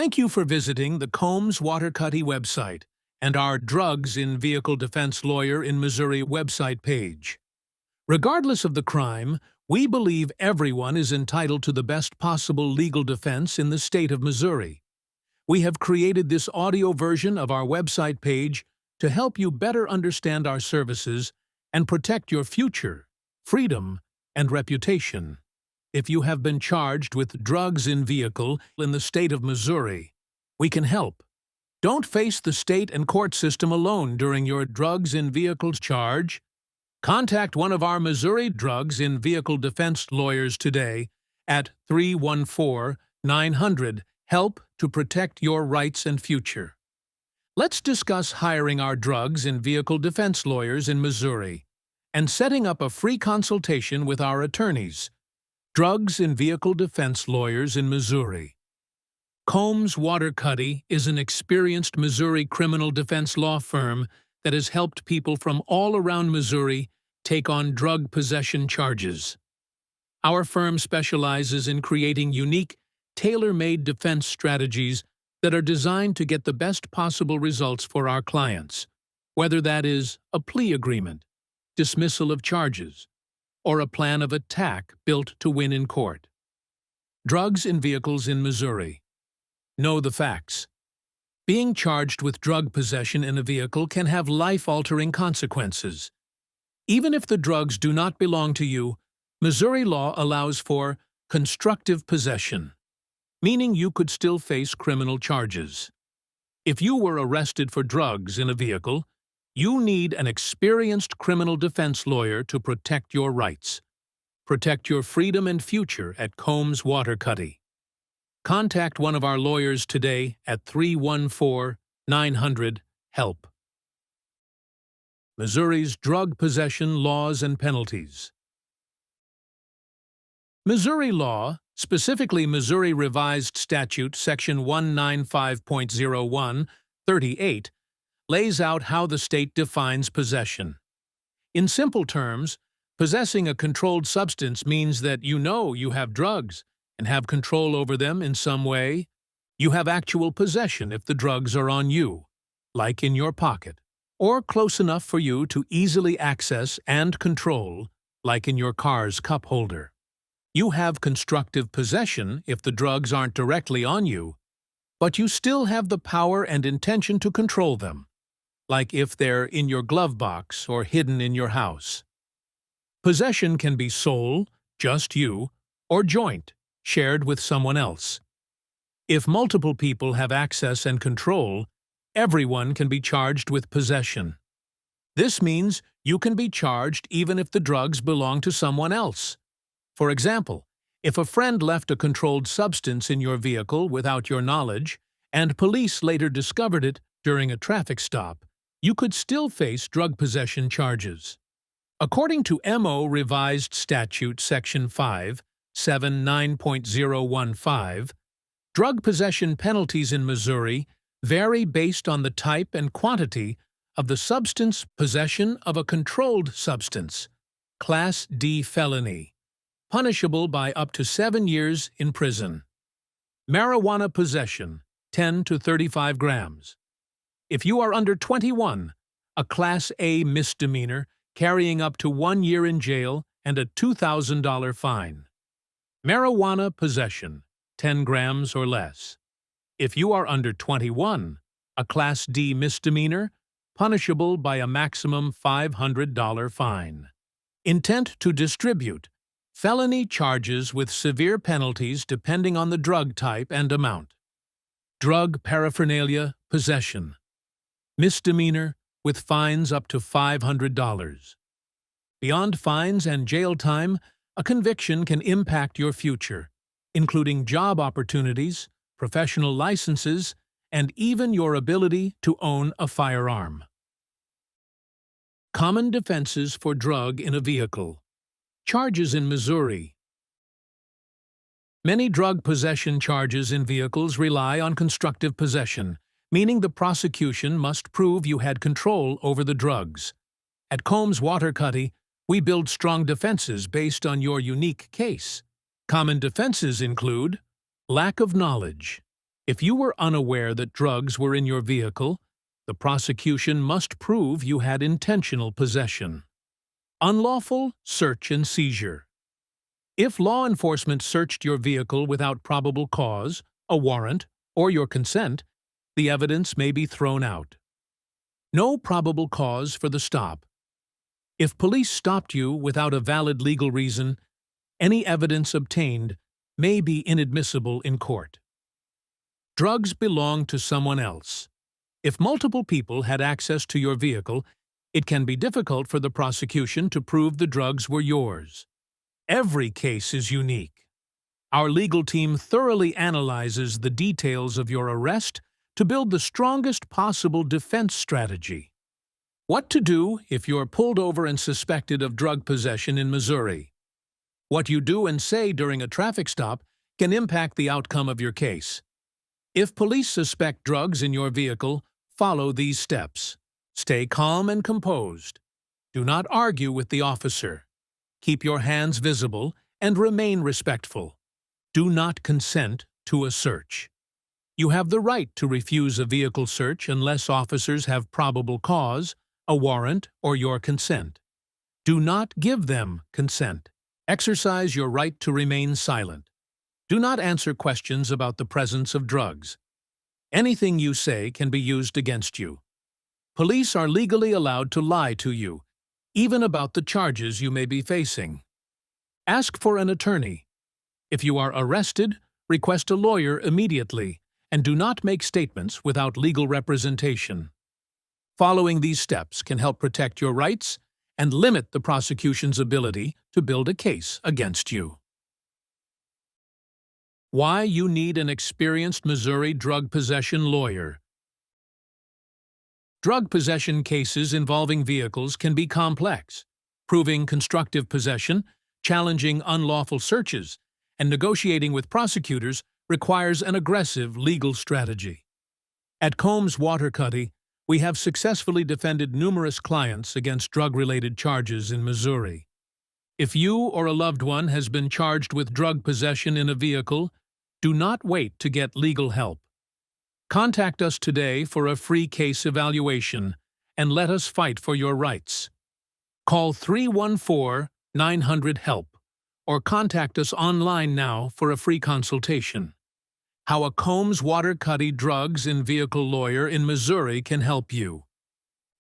Thank you for visiting the Combs Waterkotte website and our Drugs in Vehicle Defense Lawyer in Missouri website page. Regardless of the crime, we believe everyone is entitled to the best possible legal defense in the state of Missouri. We have created this audio version of our website page to help you better understand our services and protect your future, freedom, and reputation. If you have been charged with drugs in vehicle in the state of Missouri, we can help. Don't face the state and court system alone during your drugs in vehicles charge. Contact one of our Missouri Drugs in Vehicle Defense lawyers today at 314-900-HELP to protect your rights and future. Let's discuss hiring our Drugs in Vehicle Defense lawyers in Missouri and setting up a free consultation with our attorneys. Drugs in Vehicle Defense lawyers in Missouri. Combs Waterkotte is an experienced Missouri criminal defense law firm that has helped people from all around Missouri take on drug possession charges. Our firm specializes in creating unique, tailor-made defense strategies that are designed to get the best possible results for our clients, whether that is a plea agreement, dismissal of charges, or a plan of attack built to win in court. Drugs in vehicles in Missouri. Know the facts. Being charged with drug possession in a vehicle can have life-altering consequences. Even if the drugs do not belong to you, Missouri law allows for constructive possession, meaning you could still face criminal charges. If you were arrested for drugs in a vehicle, you need an experienced criminal defense lawyer to protect your rights. Protect your freedom and future at Combs Waterkotte. Contact one of our lawyers today at 314-900-HELP. Missouri's drug possession laws and penalties. Missouri law, specifically Missouri Revised Statute Section 195.01, 38, lays out how the state defines possession. In simple terms, possessing a controlled substance means that you know you have drugs and have control over them in some way. You have actual possession if the drugs are on you, like in your pocket, or close enough for you to easily access and control, like in your car's cup holder. You have constructive possession if the drugs aren't directly on you, but you still have the power and intention to control them, like if they're in your glove box or hidden in your house. Possession can be sole, just you, or joint, shared with someone else. If multiple people have access and control, everyone can be charged with possession. This means you can be charged even if the drugs belong to someone else. For example, if a friend left a controlled substance in your vehicle without your knowledge, and police later discovered it during a traffic stop, you could still face drug possession charges. According to MO Revised Statute Section 579.015, drug possession penalties in Missouri vary based on the type and quantity of the substance. Possession of a controlled substance, Class D felony, punishable by up to 7 years in prison. Marijuana possession, 10 to 35 grams. If you are under 21, a Class A misdemeanor carrying up to 1 year in jail and a $2,000 fine. Marijuana possession, 10 grams or less. If you are under 21, a Class D misdemeanor, punishable by a maximum $500 fine. Intent to distribute, felony charges with severe penalties depending on the drug type and amount. Drug paraphernalia possession, misdemeanor with fines up to $500. Beyond fines and jail time, a conviction can impact your future, including job opportunities, professional licenses, and even your ability to own a firearm. Common defenses for drug in a vehicle. Charges in Missouri. Many drug possession charges in vehicles rely on constructive possession, meaning the prosecution must prove you had control over the drugs. At Combs Waterkotte, we build strong defenses based on your unique case. Common defenses include lack of knowledge. If you were unaware that drugs were in your vehicle, the prosecution must prove you had intentional possession. Unlawful search and seizure. If law enforcement searched your vehicle without probable cause, a warrant, or your consent, the evidence may be thrown out. No probable cause for the stop. If police stopped you without a valid legal reason, any evidence obtained may be inadmissible in court. Drugs belong to someone else. If multiple people had access to your vehicle, it can be difficult for the prosecution to prove the drugs were yours. Every case is unique. Our legal team thoroughly analyzes the details of your arrest to build the strongest possible defense strategy. What to do if you're pulled over and suspected of drug possession in Missouri? What you do and say during a traffic stop can impact the outcome of your case. If police suspect drugs in your vehicle, follow these steps. Stay calm and composed. Do not argue with the officer. Keep your hands visible and remain respectful. Do not consent to a search. You have the right to refuse a vehicle search unless officers have probable cause, a warrant, or your consent. Do not give them consent. Exercise your right to remain silent. Do not answer questions about the presence of drugs. Anything you say can be used against you. Police are legally allowed to lie to you, even about the charges you may be facing. Ask for an attorney. If you are arrested, request a lawyer immediately, and do not make statements without legal representation. Following these steps can help protect your rights and limit the prosecution's ability to build a case against you. Why you need an experienced Missouri drug possession lawyer. Drug possession cases involving vehicles can be complex. Proving constructive possession, challenging unlawful searches, and negotiating with prosecutors requires an aggressive legal strategy. At Combs Waterkotte, we have successfully defended numerous clients against drug-related charges in Missouri. If you or a loved one has been charged with drug possession in a vehicle, do not wait to get legal help. Contact us today for a free case evaluation and let us fight for your rights. Call 314-900-HELP or contact us online now for a free consultation. How a Combs Waterkotte drugs and vehicle lawyer in Missouri can help you.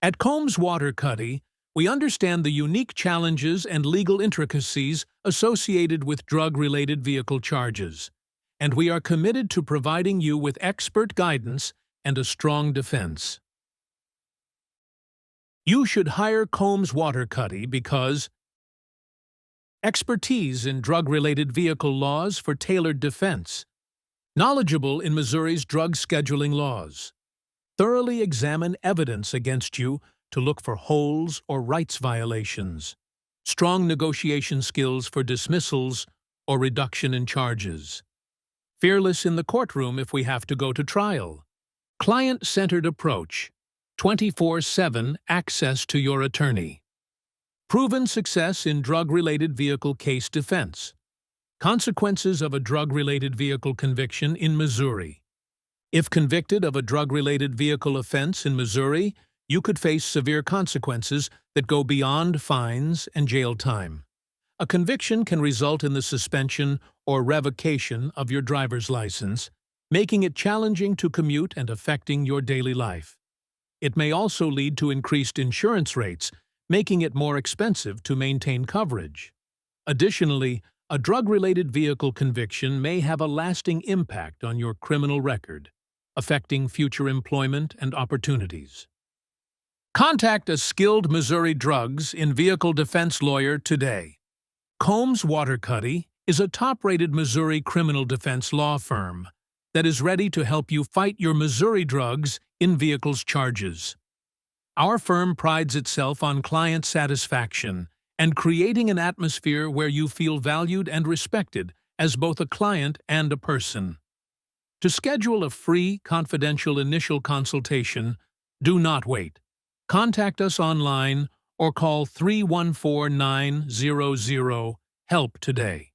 At Combs Waterkotte, we understand the unique challenges and legal intricacies associated with drug-related vehicle charges, and we are committed to providing you with expert guidance and a strong defense. You should hire Combs Waterkotte because expertise in drug-related vehicle laws for tailored defense, knowledgeable in Missouri's drug scheduling laws, thoroughly examine evidence against you to look for holes or rights violations, strong negotiation skills for dismissals or reduction in charges, fearless in the courtroom if we have to go to trial, client-centered approach, 24/7 access to your attorney, proven success in drug-related vehicle case defense, consequences of a drug-related vehicle conviction in Missouri. If convicted of a drug-related vehicle offense in Missouri, you could face severe consequences that go beyond fines and jail time. A conviction can result in the suspension or revocation of your driver's license, making it challenging to commute and affecting your daily life. It may also lead to increased insurance rates, making it more expensive to maintain coverage. Additionally, a drug-related vehicle conviction may have a lasting impact on your criminal record, affecting future employment and opportunities. Contact a skilled Missouri drugs and vehicle defense lawyer today. Combs Waterkotte is a top-rated Missouri criminal defense law firm that is ready to help you fight your Missouri drugs in vehicles charges. Our firm prides itself on client satisfaction and creating an atmosphere where you feel valued and respected as both a client and a person. To schedule a free, confidential initial consultation, do not wait. Contact us online or call 314-900-HELP today.